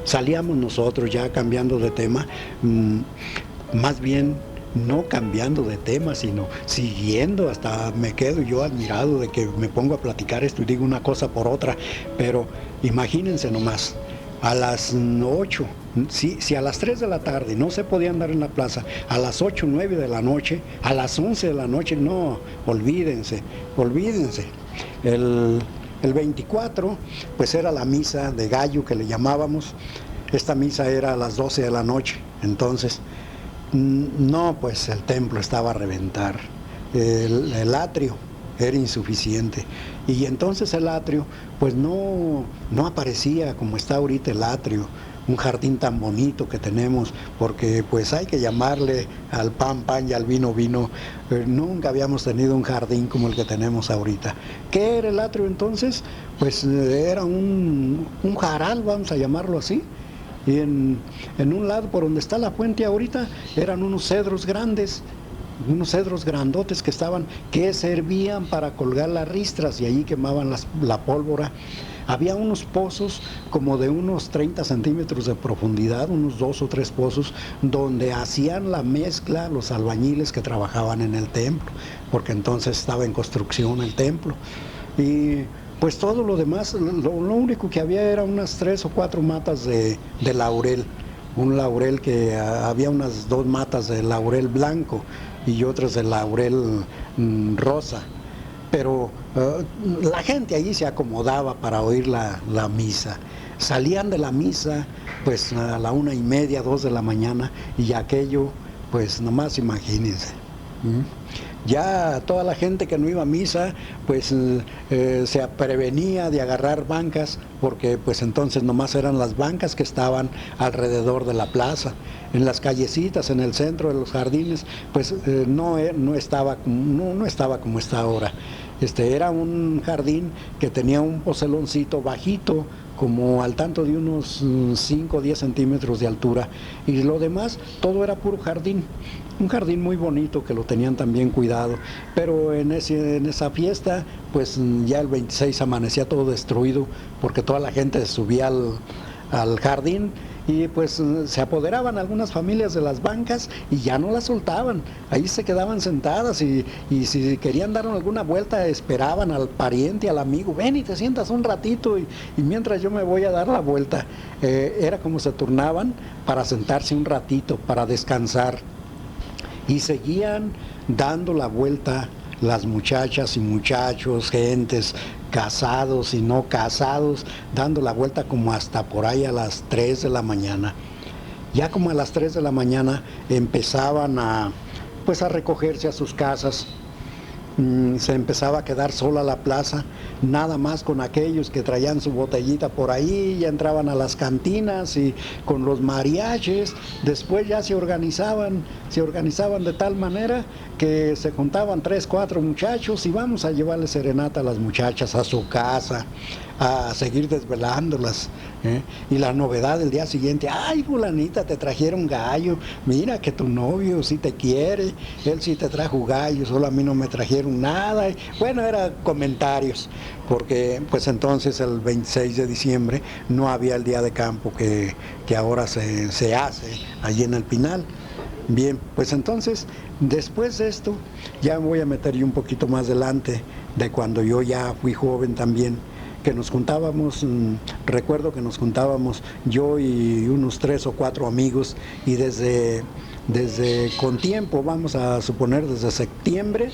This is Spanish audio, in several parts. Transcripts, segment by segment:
salíamos nosotros ya cambiando de tema, más bien no cambiando de tema, sino siguiendo, hasta me quedo yo admirado de que me pongo a platicar esto y digo una cosa por otra, pero imagínense nomás, a las 8, si a las 3 de la tarde no se podía andar en la plaza, a las 8, 9 de la noche, a las 11 de la noche, no, olvídense, olvídense. El 24, pues era la misa de gallo que le llamábamos. Esta misa era a las 12 de la noche, entonces, no, pues el templo estaba a reventar, el atrio era insuficiente, y entonces el atrio, pues no aparecía como está ahorita el atrio, un jardín tan bonito que tenemos, porque pues hay que llamarle al pan pan y al vino vino. Nunca habíamos tenido un jardín como el que tenemos ahorita. ¿Qué era el atrio entonces? Pues era un jaral, vamos a llamarlo así. Y en un lado, por donde está la fuente ahorita, eran unos cedros grandes, unos cedros grandotes que servían para colgar las ristras, y allí quemaban la pólvora. Había unos pozos como de unos 30 centímetros de profundidad, unos 2 o 3 pozos, donde hacían la mezcla los albañiles que trabajaban en el templo, porque entonces estaba en construcción el templo. Y pues todo lo demás, lo único que había era unas 3 o 4 matas de laurel. Un laurel que había unas 2 matas de laurel blanco y otras de laurel rosa. Pero la gente allí se acomodaba para oír la misa. Salían de la misa pues a la 1:30, 2 de la mañana, y aquello, pues nomás imagínense. Ya toda la gente que no iba a misa, pues se prevenía de agarrar bancas, porque pues entonces nomás eran las bancas que estaban alrededor de la plaza. En las callecitas, en el centro de los jardines, pues no estaba como está ahora. Era un jardín que tenía un poceloncito bajito, como al tanto de unos 5 o 10 centímetros de altura, y lo demás todo era puro jardín. Un jardín muy bonito que lo tenían también cuidado, pero en esa fiesta, pues ya el 26 amanecía todo destruido, porque toda la gente subía al jardín, y pues se apoderaban algunas familias de las bancas y ya no las soltaban, ahí se quedaban sentadas, y si querían dar alguna vuelta esperaban al pariente, al amigo, ven y te sientas un ratito y mientras yo me voy a dar la vuelta. Era como se turnaban para sentarse un ratito, para descansar, y seguían dando la vuelta las muchachas y muchachos, gentes, casados y no casados, dando la vuelta como hasta por ahí a las 3 de la mañana. Ya como a las 3 de la mañana empezaban a recogerse a sus casas. Se empezaba a quedar sola la plaza, nada más con aquellos que traían su botellita por ahí, ya entraban a las cantinas y con los mariachis. Después ya se organizaban de tal manera que se juntaban 3, 4 muchachos y vamos a llevarle serenata a las muchachas a su casa, a seguir desvelándolas. Y la novedad del día siguiente, ay fulanita, te trajeron gallo, mira que tu novio sí te quiere, él sí te trajo gallo, solo a mí no me trajeron nada. Bueno, eran comentarios, porque pues entonces el 26 de diciembre no había el día de campo que ahora se hace allí en el Pinal. Bien, pues entonces, después de esto, ya me voy a meter yo un poquito más adelante, de cuando yo ya fui joven también, que nos juntábamos, recuerdo que nos juntábamos yo y unos 3 o 4 amigos, y desde con tiempo, vamos a suponer desde septiembre,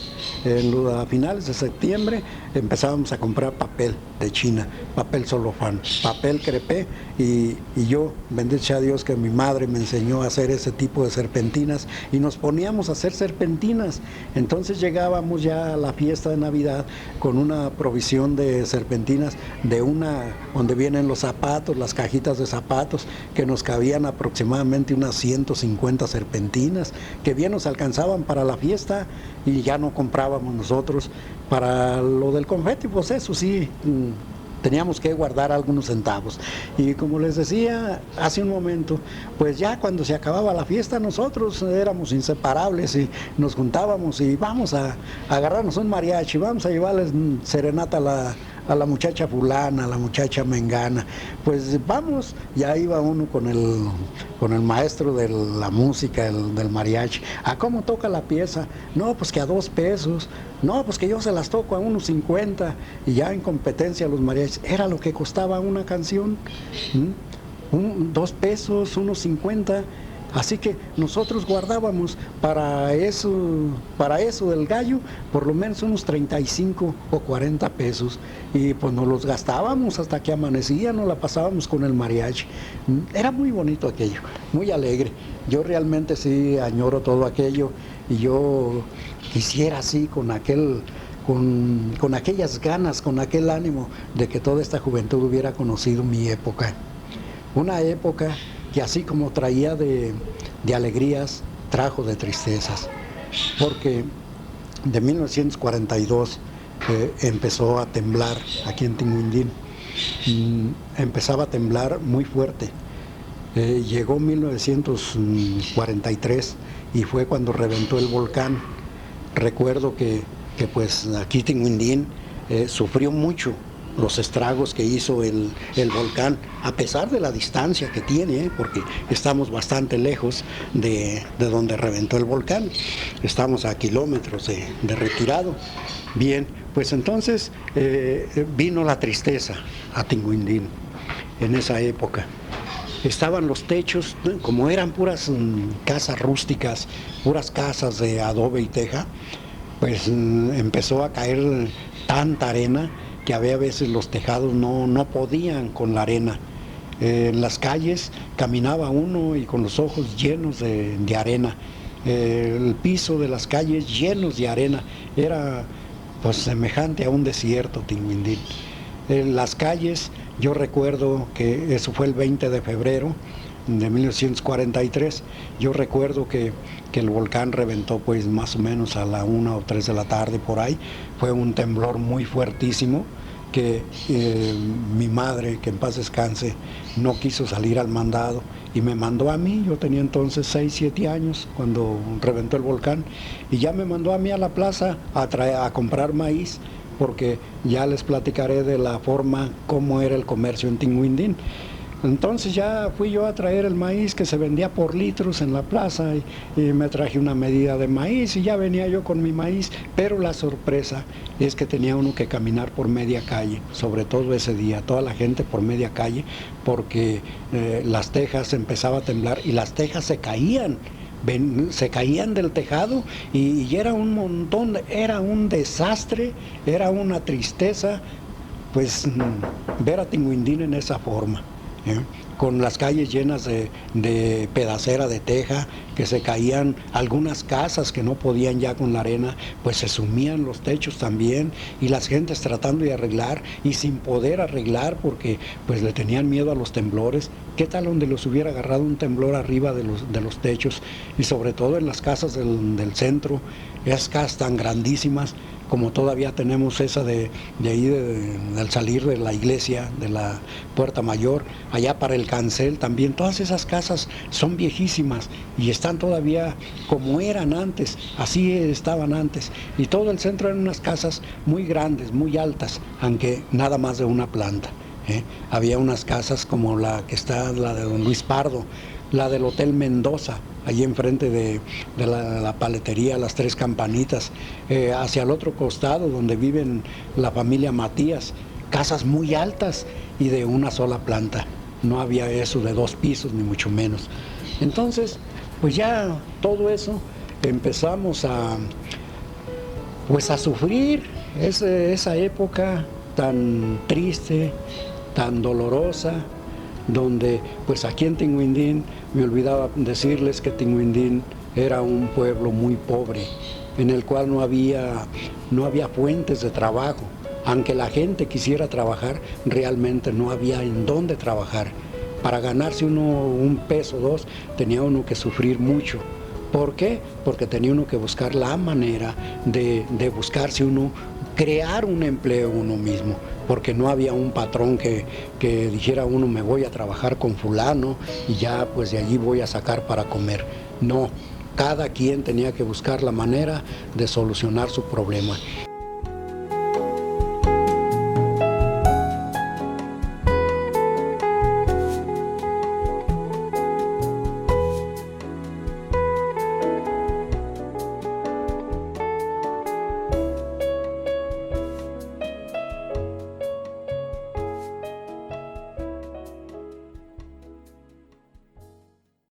a finales de septiembre, empezábamos a comprar papel de China, papel celofán, papel crepé, y yo, bendito a Dios que mi madre me enseñó a hacer ese tipo de serpentinas, y nos poníamos a hacer serpentinas. Entonces llegábamos ya a la fiesta de Navidad con una provisión de serpentinas, donde vienen los zapatos, las cajitas de zapatos, que nos cabían aproximadamente unas 150 serpentinas, que bien nos alcanzaban para la fiesta, y ya no comprábamos nosotros. Para lo del confeti, pues eso sí, teníamos que guardar algunos centavos. Y como les decía hace un momento, pues ya cuando se acababa la fiesta, nosotros éramos inseparables y nos juntábamos y vamos a agarrarnos un mariachi, vamos a llevarles serenata a la muchacha fulana, a la muchacha mengana, pues vamos, ya iba uno con el maestro de la música, del mariachi, ¿a cómo toca la pieza? No, pues que a 2 pesos, no, pues que yo se las toco a unos 50, y ya en competencia los mariachis, era lo que costaba una canción, 2 pesos, unos 50. Así que nosotros guardábamos para eso del gallo, por lo menos unos 35 o 40 pesos. Y pues nos los gastábamos hasta que amanecía, nos la pasábamos con el mariachi. Era muy bonito aquello, muy alegre. Yo realmente sí añoro todo aquello y yo quisiera así con aquellas ganas, con aquel ánimo de que toda esta juventud hubiera conocido mi época. Una época que así como traía de alegrías, trajo de tristezas, porque de 1942 empezó a temblar aquí en Tinguindín, empezaba a temblar muy fuerte, llegó 1943 y fue cuando reventó el volcán. Recuerdo que pues aquí Tinguindín sufrió mucho los estragos que hizo el volcán, a pesar de la distancia que tiene, porque estamos bastante lejos de donde reventó el volcán, estamos a kilómetros de retirado. Bien, pues entonces vino la tristeza a Tinguindín en esa época. Estaban los techos, como eran puras casas rústicas, puras casas de adobe y teja, pues empezó a caer tanta arena que había veces los tejados no podían con la arena. En las calles caminaba uno y con los ojos llenos de arena. El piso de las calles llenos de arena. Era pues semejante a un desierto, Tinguindín. En las calles, yo recuerdo que eso fue el 20 de febrero de 1943, yo recuerdo que el volcán reventó pues más o menos a la 1 o 3 de la tarde por ahí. Fue un temblor muy fuertísimo que mi madre, que en paz descanse, no quiso salir al mandado y me mandó a mí. Yo tenía entonces 6, 7 años cuando reventó el volcán, y ya me mandó a mí a la plaza a comprar maíz, porque ya les platicaré de la forma cómo era el comercio en Tinguindín. Entonces ya fui yo a traer el maíz que se vendía por litros en la plaza, y me traje una medida de maíz y ya venía yo con mi maíz, pero la sorpresa es que tenía uno que caminar por media calle, sobre todo ese día, toda la gente por media calle, porque las tejas empezaba a temblar y las tejas se caían del tejado y era un montón, era un desastre, era una tristeza, pues ver a Tinguindín en esa forma. Con las calles llenas de pedacera de teja, que se caían algunas casas que no podían ya con la arena, pues se sumían los techos también, y las gentes tratando de arreglar y sin poder arreglar porque pues le tenían miedo a los temblores. ¿Qué tal donde los hubiera agarrado un temblor arriba de los techos? Y sobre todo en las casas del centro, esas casas tan grandísimas, como todavía tenemos esa de ahí del salir de la iglesia, de la Puerta Mayor, allá para el Cancel también. Todas esas casas son viejísimas y están todavía como eran antes, así estaban antes. Y todo el centro eran unas casas muy grandes, muy altas, aunque nada más de una planta. Había unas casas como la que está, la de don Luis Pardo, la del Hotel Mendoza, allí enfrente de la paletería Las Tres Campanitas, hacia el otro costado donde viven la familia Matías, casas muy altas y de una sola planta. No había eso de 2 pisos ni mucho menos. Entonces, pues ya todo eso empezamos a sufrir esa época tan triste, tan dolorosa, donde pues aquí en Tinguindín, me olvidaba decirles que Tinguindín era un pueblo muy pobre, en el cual no había fuentes de trabajo. Aunque la gente quisiera trabajar, realmente no había en dónde trabajar. Para ganarse uno 1 peso, 2, tenía uno que sufrir mucho. ¿Por qué? Porque tenía uno que buscar la manera de buscarse uno, crear un empleo uno mismo, porque no había un patrón que dijera uno, me voy a trabajar con fulano y ya pues de allí voy a sacar para comer. No, cada quien tenía que buscar la manera de solucionar su problema.